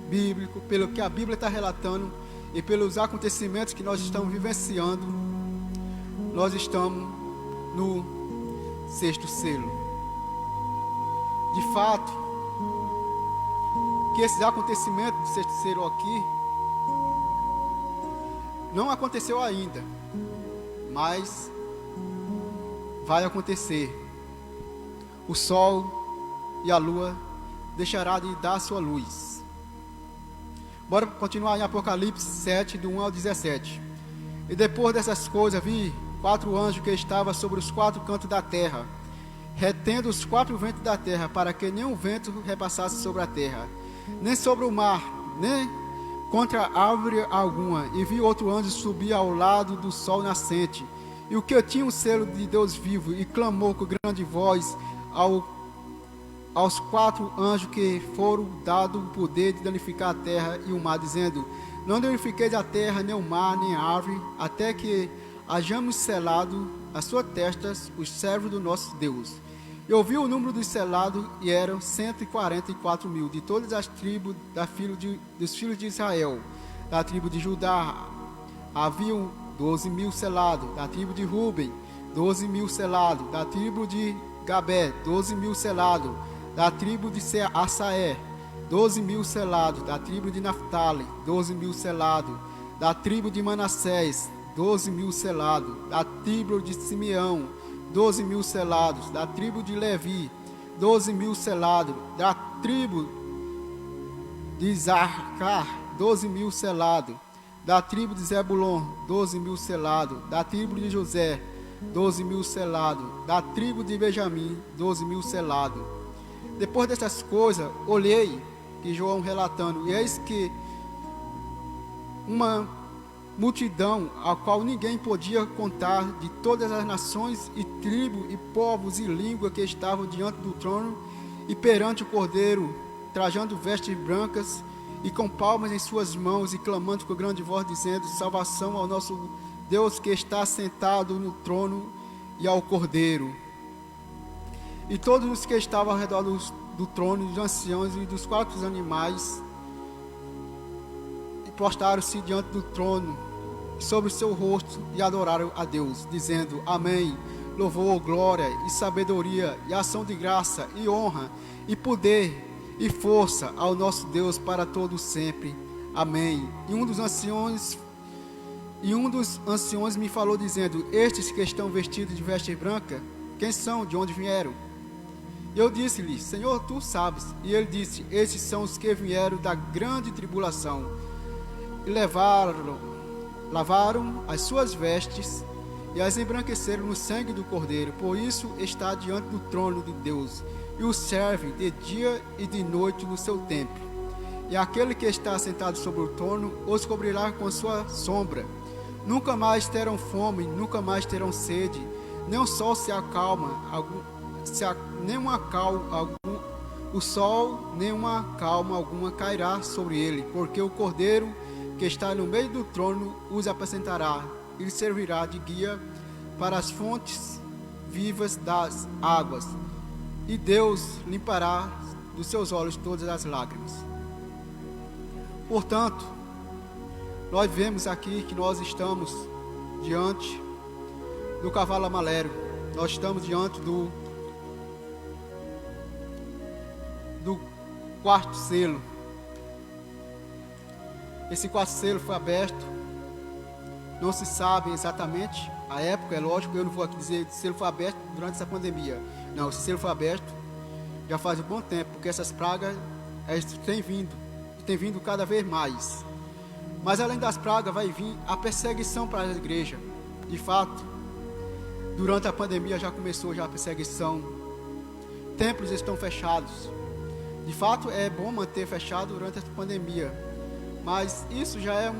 bíblico, pelo que a Bíblia está relatando e pelos acontecimentos que nós estamos vivenciando, nós estamos no sexto selo. De fato, que esses acontecimentos do sexto selo aqui não aconteceu ainda, mas vai acontecer. O sol e a lua deixará de dar sua luz. Bora continuar em Apocalipse 7, do 1 ao 17. E depois dessas coisas vi 4 anjos que estavam sobre os 4 cantos da terra, retendo os 4 ventos da terra, para que nenhum vento repassasse sobre a terra, nem sobre o mar, nem contra árvore alguma. E vi outro anjo subir ao lado do sol nascente, e o que tinha o selo de Deus vivo, e clamou com grande voz aos 4 anjos que foram dado o poder de danificar a terra e o mar, dizendo: não danifiqueis a terra, nem o mar, nem a árvore, até que hajamos selado as suas testas os servos do nosso Deus. Eu vi o número dos selados, e eram 144 mil, de todas as tribos dos filhos de Israel. Da tribo de Judá haviam 12 mil selados, da tribo de Ruben 12 mil selados, da tribo de Gabé 12 mil selados, da tribo de Assaé 12 mil selados, da tribo de Naftali 12 mil selados, da tribo de Manassés 12 mil selados, da tribo de Simeão 12 mil selados, da tribo de Levi 12 mil selados, da tribo de Issacar 12 mil selados, da tribo de Zebulon 12 mil selados, da tribo de José 12 mil selados, da tribo de Benjamim 12 mil selados. Depois dessas coisas, olhei, que João relatando, e eis que uma multidão, a qual ninguém podia contar, de todas as nações e tribos e povos e línguas, que estavam diante do trono e perante o Cordeiro, trajando vestes brancas e com palmas em suas mãos, e clamando com grande voz, dizendo: salvação ao nosso Deus que está sentado no trono e ao Cordeiro. E todos os que estavam ao redor do trono, dos anciãos e dos 4 animais, prostraram-se diante do trono, sobre o seu rosto e adoraram a Deus, dizendo: Amém. Louvor, glória e sabedoria e ação de graça e honra e poder e força ao nosso Deus para todo sempre. Amém. E um dos anciões me falou dizendo: Estes que estão vestidos de veste branca, quem são? De onde vieram? E eu disse-lhe: Senhor, tu sabes. E ele disse: Esses são os que vieram da grande tribulação e lavaram as suas vestes e as embranqueceram no sangue do Cordeiro. Por isso está diante do trono de Deus e o serve de dia e de noite no seu templo. E aquele que está sentado sobre o trono os cobrirá com sua sombra. Nunca mais terão fome, nunca mais terão sede, nem o sol se acalma, o sol, nenhuma calma alguma cairá sobre ele, porque o Cordeiro que está no meio do trono os apacentará e lhes servirá de guia para as fontes vivas das águas, e Deus limpará dos seus olhos todas as lágrimas. Portanto, nós vemos aqui que nós estamos diante do cavalo amarelo, nós estamos diante do quarto selo. Esse quarto selo foi aberto, não se sabe exatamente a época, é lógico, eu não vou aqui dizer se o selo foi aberto durante essa pandemia. Não, esse selo foi aberto já faz um bom tempo, porque essas pragas têm vindo cada vez mais. Mas além das pragas vai vir a perseguição para a igreja. De fato, durante a pandemia já começou a perseguição. Templos estão fechados. De fato, é bom manter fechado durante a pandemia, mas isso já é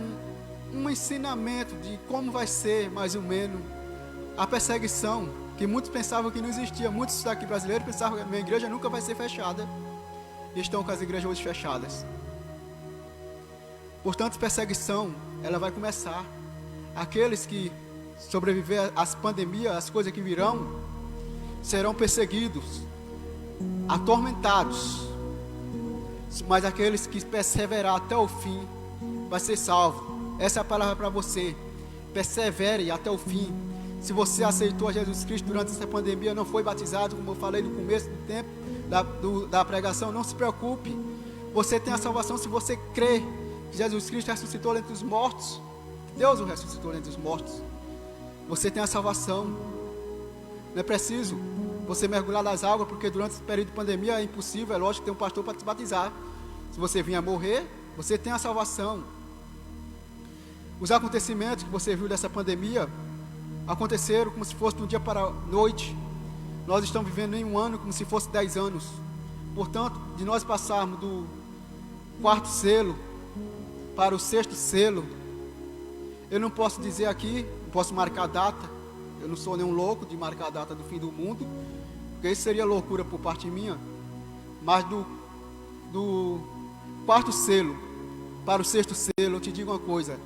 um ensinamento de como vai ser, mais ou menos, a perseguição, que muitos pensavam que não existia. Muitos daqui brasileiros pensavam que a minha igreja nunca vai ser fechada, e estão com as igrejas hoje fechadas. Portanto, perseguição, ela vai começar. Aqueles que sobreviver às pandemias, as coisas que virão, serão perseguidos, atormentados. Mas aqueles que perseverar até o fim, vai ser salvo. Essa é a palavra para você. Persevere até o fim. Se você aceitou a Jesus Cristo durante essa pandemia, não foi batizado, como eu falei no começo do tempo da pregação, não se preocupe. Você tem a salvação se você crê que Jesus Cristo ressuscitou dentre os mortos. Deus o ressuscitou dentre os mortos. Você tem a salvação. Não é preciso você mergulhar nas águas, porque durante esse período de pandemia é impossível. É lógico que tem um pastor para te batizar. Se você vier a morrer, você tem a salvação. Os acontecimentos que você viu dessa pandemia aconteceram como se fosse de um dia para a noite. Nós estamos vivendo em um ano como se fosse 10 anos. Portanto, de nós passarmos do quarto selo para o sexto selo, eu não posso dizer aqui, não posso marcar a data. Eu não sou nenhum louco de marcar a data do fim do mundo, porque isso seria loucura por parte minha. Mas do quarto selo para o sexto selo, eu te digo uma coisa: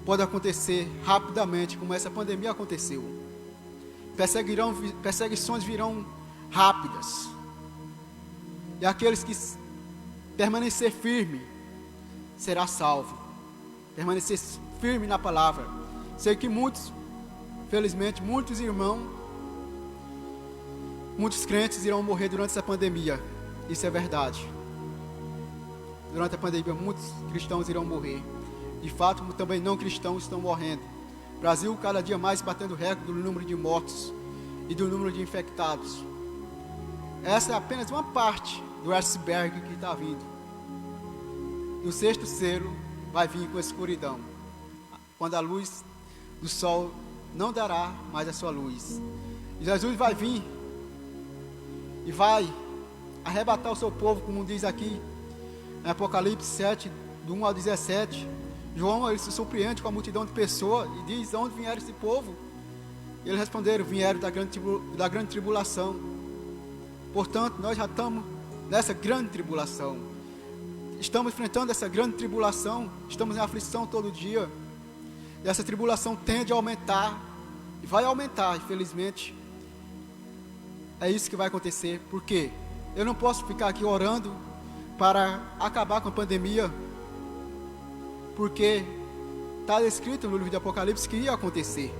pode acontecer rapidamente, como essa pandemia aconteceu. Perseguições virão rápidas. E aqueles que permanecer firme será salvo. Permanecer firme na palavra. Sei que muitos, felizmente, muitos irmãos, muitos crentes irão morrer durante essa pandemia. Isso é verdade. Durante a pandemia, muitos cristãos irão morrer. De fato, também não cristãos estão morrendo. O Brasil, cada dia mais, batendo recorde do número de mortos e do número de infectados. Essa é apenas uma parte do iceberg que está vindo. E o sexto selo vai vir com a escuridão, quando a luz do sol não dará mais a sua luz. E Jesus vai vir e vai arrebatar o seu povo, como diz aqui em Apocalipse 7, do 1 ao 17. João, ele se surpreende com a multidão de pessoas e diz: onde vieram esse povo? E eles responderam: vieram da grande tribulação. Portanto, nós já estamos nessa grande tribulação. Estamos enfrentando essa grande tribulação. Estamos em aflição todo dia. E essa tribulação tende a aumentar. E vai aumentar, infelizmente. É isso que vai acontecer. Por quê? Eu não posso ficar aqui orando para acabar com a pandemia, porque está escrito no livro de Apocalipse que ia acontecer.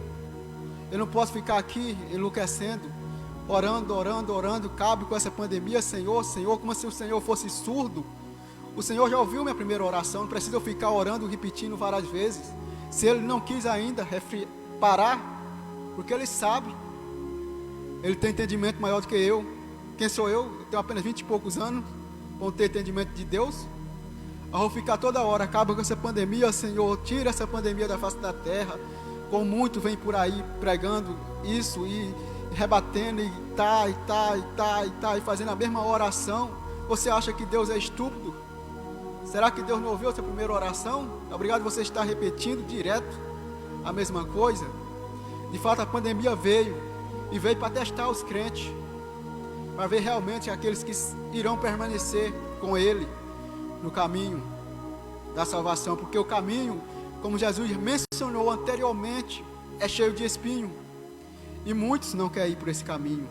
Eu não posso ficar aqui enlouquecendo, orando, cabe com essa pandemia, Senhor, como se o Senhor fosse surdo. O Senhor já ouviu minha primeira oração, não precisa eu ficar orando, repetindo várias vezes. Se Ele não quis ainda parar, porque Ele sabe, Ele tem entendimento maior do que eu. Quem sou eu? Eu tenho apenas 20 e poucos anos, vou ter entendimento de Deus. Eu vou ficar toda hora, acaba com essa pandemia, Senhor, tira essa pandemia da face da terra. Como muito vem por aí pregando isso e rebatendo e e fazendo a mesma oração. Você acha que Deus é estúpido? Será que Deus não ouviu essa primeira oração? Obrigado você estar repetindo direto a mesma coisa. De fato a pandemia veio para testar os crentes, para ver realmente aqueles que irão permanecer com Ele no caminho da salvação, porque o caminho, como Jesus mencionou anteriormente, é cheio de espinho, e muitos não querem ir por esse caminho.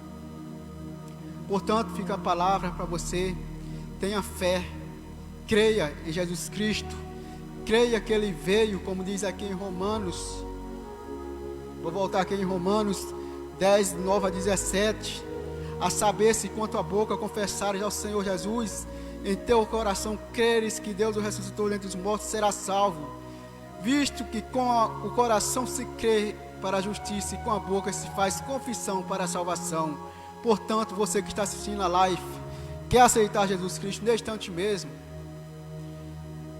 Portanto, fica a palavra para você: tenha fé, creia em Jesus Cristo, creia que Ele veio, como diz aqui em Romanos, vou voltar aqui em Romanos 10, 9 a 17, a saber, se quanto a boca confessares ao Senhor Jesus, em teu coração creres que Deus o ressuscitou dentre os mortos, será salvo. Visto que com o coração se crê para a justiça e com a boca se faz confissão para a salvação. Portanto, você que está assistindo a live, quer aceitar Jesus Cristo neste instante mesmo,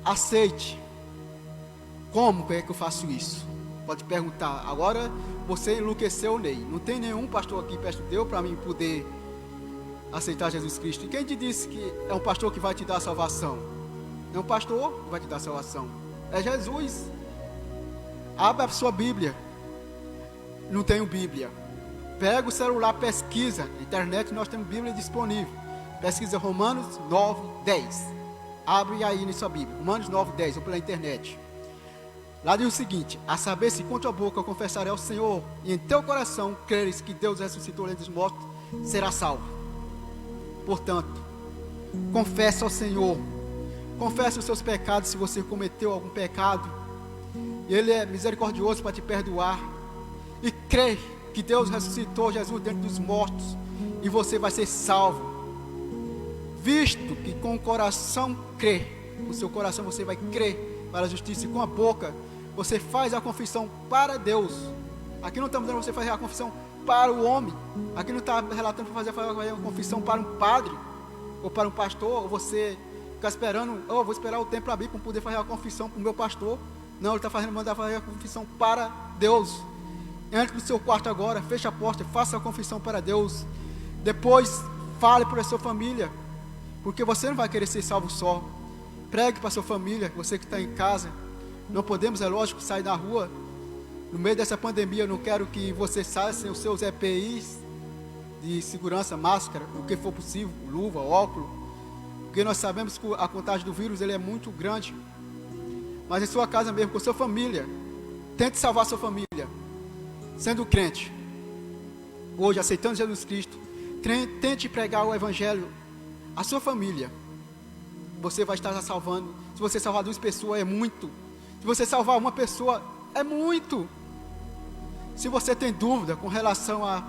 aceite. Como é que eu faço isso? Pode perguntar. Agora você enlouqueceu, Ney. Não tem nenhum pastor aqui perto de Deus para mim poder aceitar Jesus Cristo. E quem te disse que é um pastor que vai te dar salvação? É um pastor que vai te dar salvação. É Jesus. Abre a sua Bíblia. Não tenho Bíblia. Pega o celular, pesquisa. Na internet nós temos Bíblia disponível. Pesquisa Romanos 9, 10. Abre aí na sua Bíblia. Romanos 9, 10, ou pela internet. Lá diz o seguinte: a saber, se com tua boca confessarei ao Senhor e em teu coração creres que Deus ressuscitou dentre os mortos, será salvo. Portanto, confessa ao Senhor, confesse os seus pecados, se você cometeu algum pecado, e Ele é misericordioso para te perdoar, e crê que Deus ressuscitou Jesus dentro dos mortos, e você vai ser salvo, visto que com o coração crê, com o seu coração você vai crer para a justiça, e com a boca você faz a confissão para Deus. Aqui não estamos dizendo você fazer a confissão para o homem, aqui não está relatando para fazer uma confissão para um padre, ou para um pastor, ou você ficar esperando, vou esperar o tempo para abrir para poder fazer a confissão para o meu pastor. Não, ele está mandar fazer a confissão para Deus. Entre no seu quarto agora, feche a porta, faça a confissão para Deus. Depois, fale para a sua família, porque você não vai querer ser salvo só. Pregue para a sua família, você que está em casa. Não podemos, é lógico, sair na rua. No meio dessa pandemia, eu não quero que você saia sem os seus EPIs de segurança, máscara, o que for possível, luva, óculos, porque nós sabemos que a contagem do vírus ele é muito grande. Mas em sua casa mesmo, com sua família, tente salvar sua família, sendo crente, hoje aceitando Jesus Cristo, tente pregar o Evangelho à sua família. Você vai estar salvando. Se você salvar 2 pessoas, é muito. Se você salvar uma pessoa, é muito. Se você tem dúvida com relação à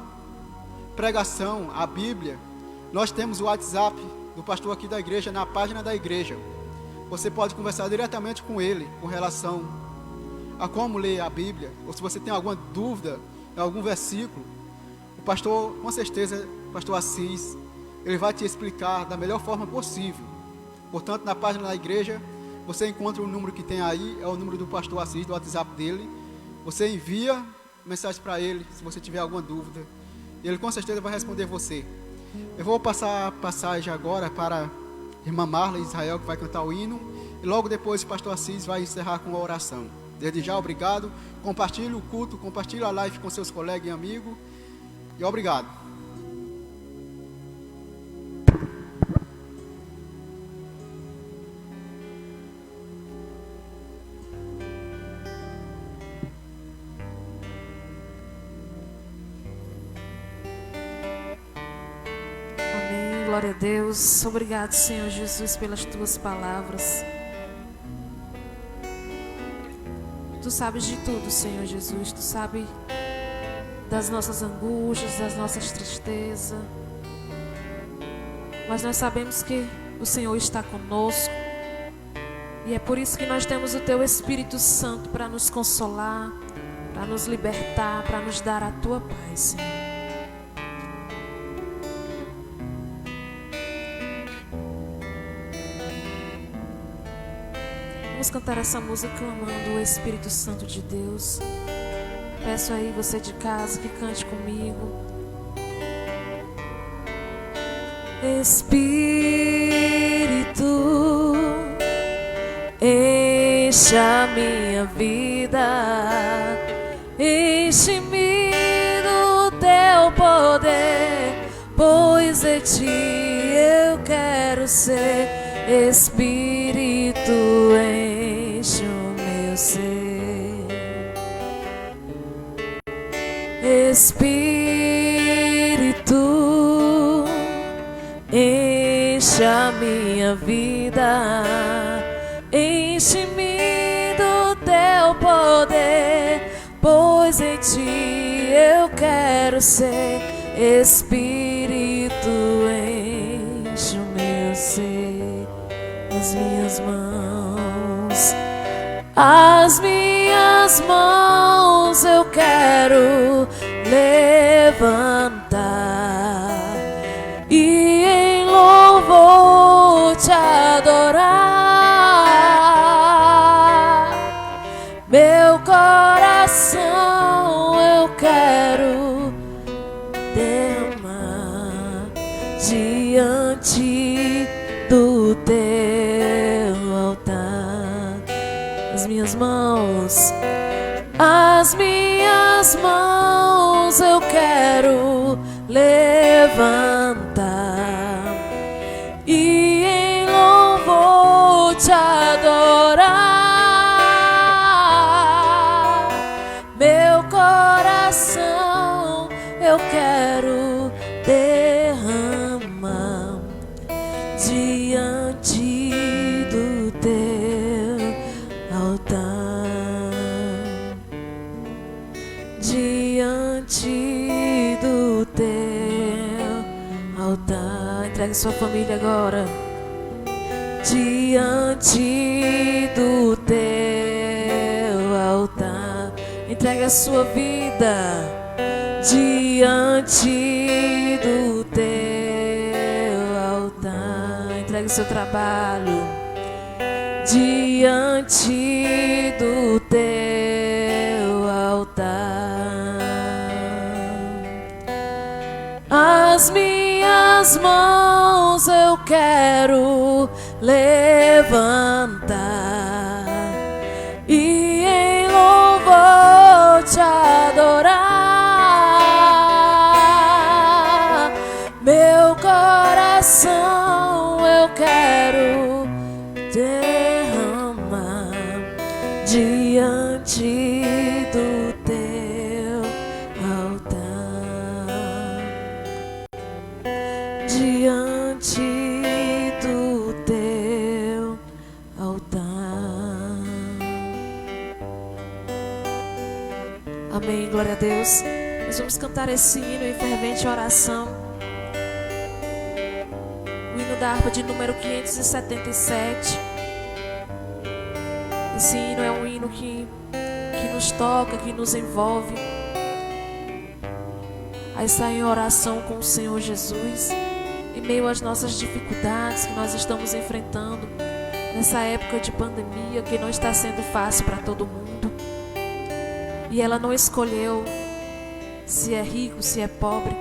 pregação, à Bíblia, nós temos o WhatsApp do pastor aqui da igreja, na página da igreja. Você pode conversar diretamente com ele com relação a como ler a Bíblia, ou se você tem alguma dúvida em algum versículo, o pastor, com certeza, o pastor Assis, ele vai te explicar da melhor forma possível. Portanto, na página da igreja, você encontra o número que tem aí, é o número do pastor Assis, do WhatsApp dele. Você envia mensagem para ele, se você tiver alguma dúvida, e ele com certeza vai responder você. Eu vou passar a passagem agora para a irmã Marla Israel, que vai cantar o hino, e logo depois o pastor Assis vai encerrar com a oração. Desde já, obrigado. Compartilhe o culto, compartilhe a live com seus colegas e amigos, e obrigado. Glória a Deus. Obrigado, Senhor Jesus, pelas tuas palavras. Tu sabes de tudo, Senhor Jesus. Tu sabes das nossas angústias, das nossas tristezas. Mas nós sabemos que o Senhor está conosco. E é por isso que nós temos o Teu Espírito Santo para nos consolar, para nos libertar, para nos dar a Tua paz, Senhor. Vamos cantar essa música clamando o Espírito Santo de Deus. Peço aí você de casa que cante comigo. Espírito, enche a minha vida, enche-me do Teu poder, pois de Ti eu quero ser. Espírito, enche o meu ser. Espírito, enche a minha vida, enche-me do Teu poder, pois em Ti eu quero ser. Espírito, enche o meu ser. As minhas mãos eu quero levantar e em louvor Te adorar. Meu coração eu quero derramar diante do Teu altar. As minhas mãos eu quero levantar e em louvor Te adorar. Meu coração eu quero derramar diante do Teu altar, diante do Teu altar. Entregue sua família agora. Diante do Teu altar. Entregue a sua vida diante do Teu altar. Entregue seu trabalho diante do Teu altar. As minhas mãos eu quero levantar e em louvor Te adorar. Meu coração eu quero derramar diante do Teu altar, diante do Teu altar. Amém, glória a Deus. Nós vamos cantar esse hino em fervente oração. O hino da harpa de número 577. Esse hino é um hino que nos toca, que nos envolve a estar em oração com o Senhor Jesus, em meio às nossas dificuldades que nós estamos enfrentando nessa época de pandemia que não está sendo fácil para todo mundo. E ela não escolheu se é rico, se é pobre.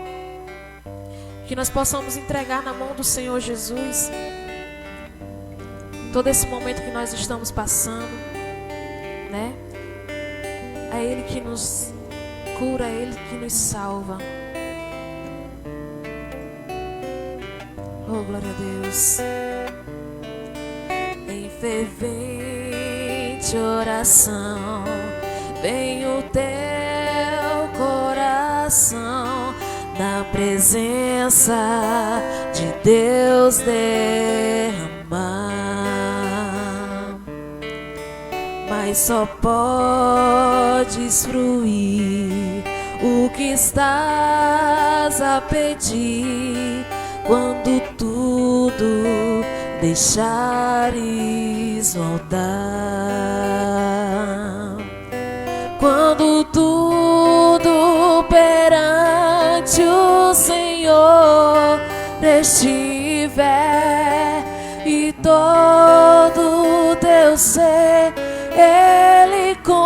Que nós possamos entregar na mão do Senhor Jesus todo esse momento que nós estamos passando, né? É Ele que nos cura, é Ele que nos salva. Oh, glória a Deus. Em fervente oração vem o Teu coração na presença de Deus derramar. mas só podes fruir o que estás a pedir quando tudo deixares no altar. Quando tudo perante o Senhor estiver e todo teu ser Ele controlar,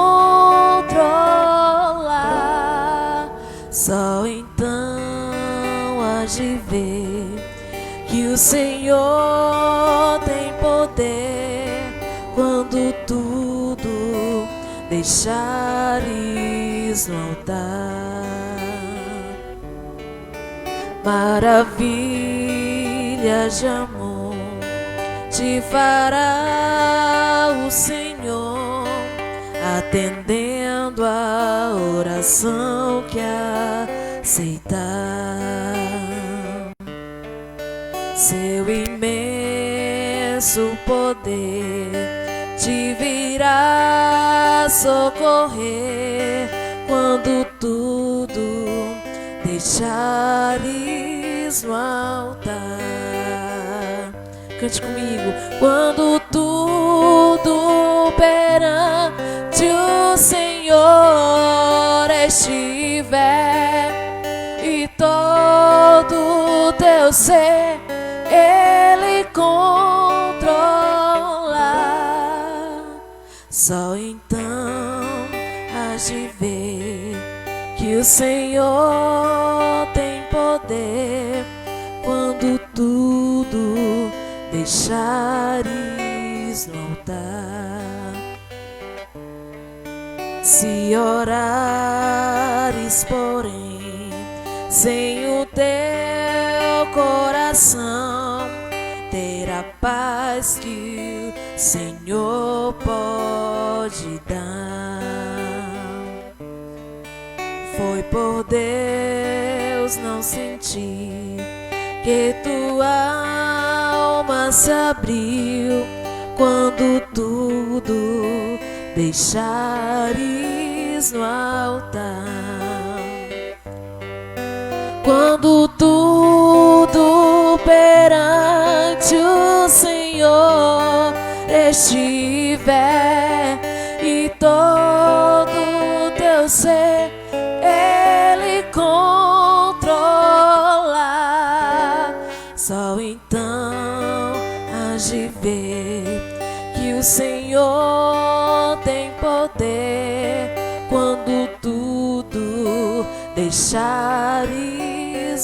só então hás de ver que o Senhor tem poder quando tudo deixares no altar. Maravilhas de amor te fará o Senhor, atendendo a oração que aceitar. Seu imenso poder te virá socorrer quando tudo deixares no altar. Cante comigo. Quando tudo perante o Senhor estiver e todo teu ser Ele controlar, só então hás de ver que o Senhor tem poder quando tudo deixares no altar. Se orares, porém, sem o teu coração, terá paz que o Senhor pode dar. Foi por Deus não sentir que tua alma se abriu quando tudo deixares no altar. Quando tudo perante o Senhor estiver e todo teu ser Ele controlar, só então hás de ver que o Senhor tem poder quando tudo deixares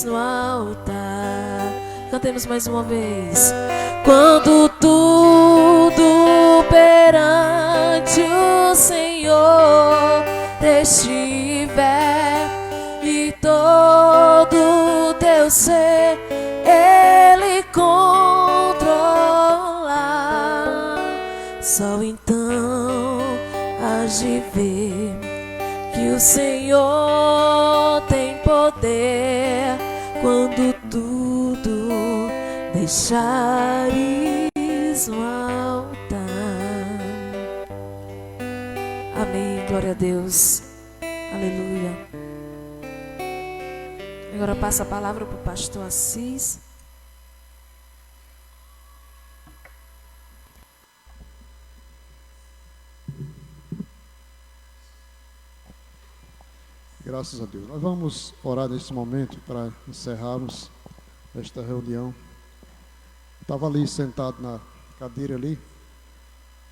no altar. Cantemos mais uma vez. Quando tudo perante o Senhor estiver e todo teu ser Ele controlar, só então hás de ver que o Senhor tem poder quando tudo deixares no altar. Amém, glória a Deus, aleluia. Agora passa a palavra para o pastor Assis. Graças a Deus. Nós vamos orar nesse momento para encerrarmos esta reunião. Estava ali sentado na cadeira ali.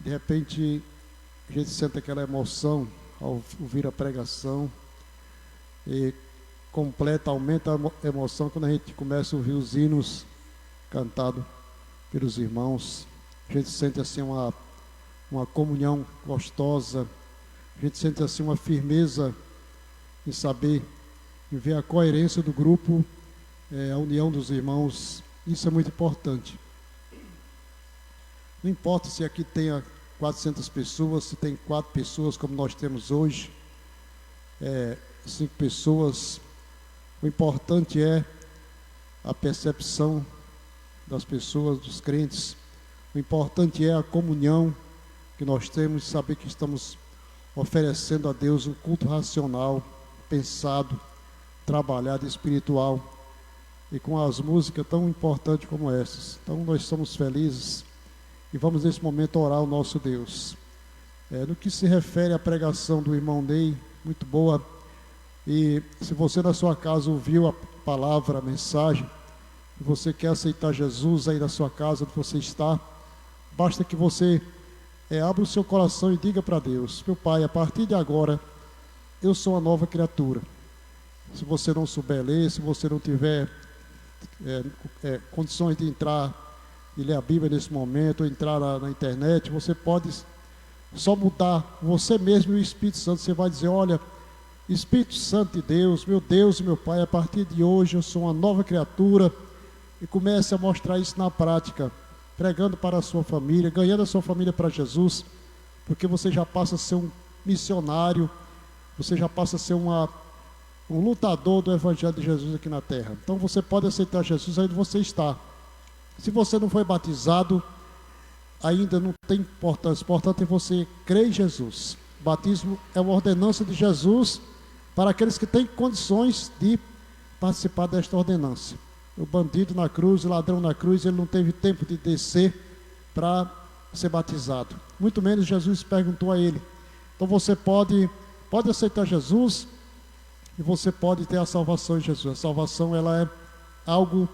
De repente, a gente sente aquela emoção ao ouvir a pregação. E aumenta a emoção quando a gente começa a ouvir os hinos cantados pelos irmãos. A gente sente assim uma comunhão gostosa. A gente sente assim uma firmeza em saber, em ver a coerência do grupo, a união dos irmãos. Isso é muito importante. Não importa se aqui tenha 400 pessoas, se tem 4 pessoas como nós temos hoje, 5 pessoas. O importante é a percepção das pessoas, dos crentes. O importante é a comunhão, que nós temos, saber que estamos oferecendo a Deus um culto racional, pensado, trabalhado, espiritual, e com as músicas tão importantes como essas. Então nós somos felizes e vamos nesse momento orar ao nosso Deus. No que se refere à pregação do irmão Ney, muito boa, e se você na sua casa ouviu a palavra, a mensagem, e você quer aceitar Jesus aí na sua casa, onde você está, basta que você abra o seu coração e diga para Deus: meu Pai, a partir de agora eu sou uma nova criatura. Se você não souber ler, se você não tiver condições de entrar e ler a Bíblia nesse momento, ou entrar na internet, você pode só mudar você mesmo e o Espírito Santo. Você vai dizer: olha, Espírito Santo de Deus e meu Pai, a partir de hoje eu sou uma nova criatura, e comece a mostrar isso na prática, pregando para a sua família, ganhando a sua família para Jesus, porque você já passa a ser um missionário, você já passa a ser um lutador do Evangelho de Jesus aqui na terra. Então você pode aceitar Jesus aí onde você está. Se você não foi batizado, ainda não tem importância. Importante é você crer em Jesus. O batismo é uma ordenança de Jesus para aqueles que têm condições de participar desta ordenança. O bandido na cruz, o ladrão na cruz, ele não teve tempo de descer para ser batizado. Muito menos Jesus perguntou a ele. Então você pode aceitar Jesus e você pode ter a salvação em Jesus. A salvação, ela é algo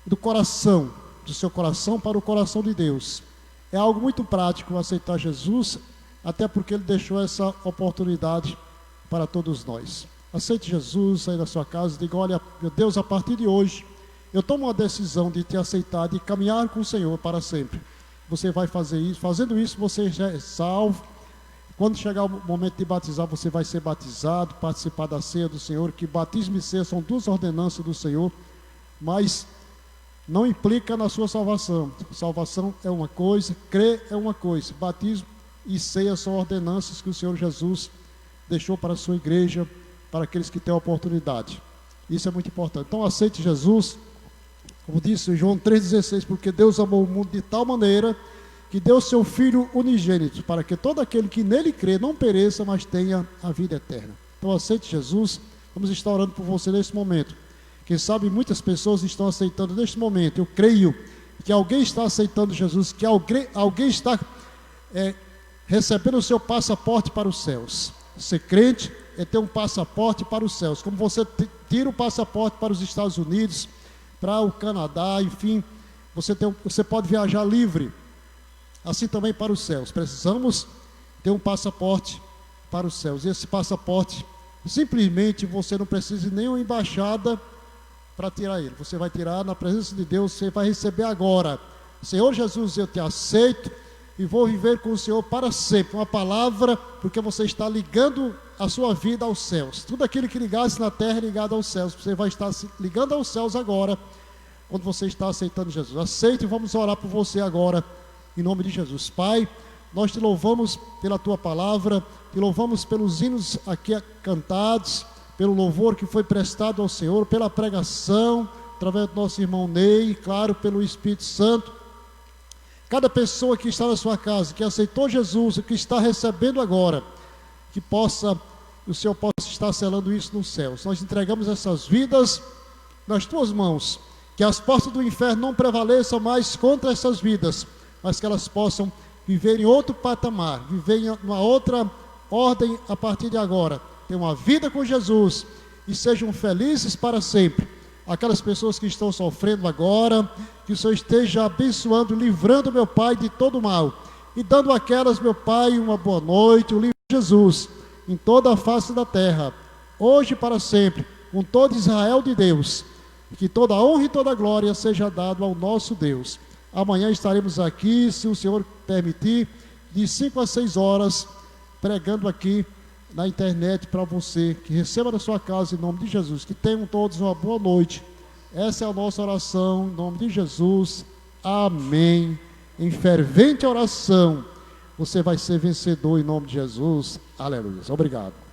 do coração, do seu coração para o coração de Deus. É algo muito prático aceitar Jesus, até porque Ele deixou essa oportunidade para todos nós. Aceite Jesus aí na sua casa e diga: olha, meu Deus, a partir de hoje eu tomo uma decisão de te aceitar, de caminhar com o Senhor para sempre. Você vai fazer isso. Fazendo isso, você já é salvo. Quando chegar o momento de batizar, você vai ser batizado, participar da ceia do Senhor, que batismo e ceia são duas ordenanças do Senhor, mas não implica na sua salvação. Salvação é uma coisa, crer é uma coisa. Batismo e ceia são ordenanças que o Senhor Jesus deixou para a sua igreja, para aqueles que têm a oportunidade. Isso é muito importante. Então aceite Jesus, como disse em João 3,16, porque Deus amou o mundo de tal maneira que deu seu Filho unigênito, para que todo aquele que nele crê não pereça, mas tenha a vida eterna. Então aceite Jesus. Vamos estar orando por você nesse momento. Quem sabe muitas pessoas estão aceitando neste momento. Eu creio que alguém está aceitando Jesus, que alguém está recebendo o seu passaporte para os céus. Ser crente é ter um passaporte para os céus. Como você tira o passaporte para os Estados Unidos, para o Canadá, enfim, você pode viajar livre. Assim também para os céus. Precisamos ter um passaporte para os céus. E esse passaporte, simplesmente você não precisa de nenhuma embaixada para tirar ele. Você vai tirar na presença de Deus, você vai receber agora. Senhor Jesus, eu te aceito e vou viver com o Senhor para sempre. Uma palavra, porque você está ligando a sua vida aos céus. Tudo aquilo que ligasse na terra é ligado aos céus. Você vai estar se ligando aos céus agora, quando você está aceitando Jesus. Aceite e vamos orar por você agora, em nome de Jesus. Pai, nós te louvamos pela tua palavra, te louvamos pelos hinos aqui cantados, pelo louvor que foi prestado ao Senhor, pela pregação, através do nosso irmão Ney, claro, pelo Espírito Santo. Cada pessoa que está na sua casa, que aceitou Jesus, que está recebendo agora, que o Senhor possa estar selando isso nos céus. Nós entregamos essas vidas nas tuas mãos, que as portas do inferno não prevaleçam mais contra essas vidas, mas que elas possam viver em outro patamar, viver em uma outra ordem a partir de agora, ter uma vida com Jesus e sejam felizes para sempre. Aquelas pessoas que estão sofrendo agora, que o Senhor esteja abençoando, livrando, meu Pai, de todo mal, e dando àquelas, meu Pai, uma boa noite, o livro de Jesus, em toda a face da terra, hoje e para sempre, com todo Israel de Deus, que toda a honra e toda a glória seja dado ao nosso Deus. Amanhã estaremos aqui, se o Senhor permitir, de 5 a 6 horas, pregando aqui na internet para você, que receba na sua casa em nome de Jesus. Que tenham todos uma boa noite. Essa é a nossa oração, em nome de Jesus. Amém. Em fervente oração, você vai ser vencedor em nome de Jesus. Aleluia. Obrigado.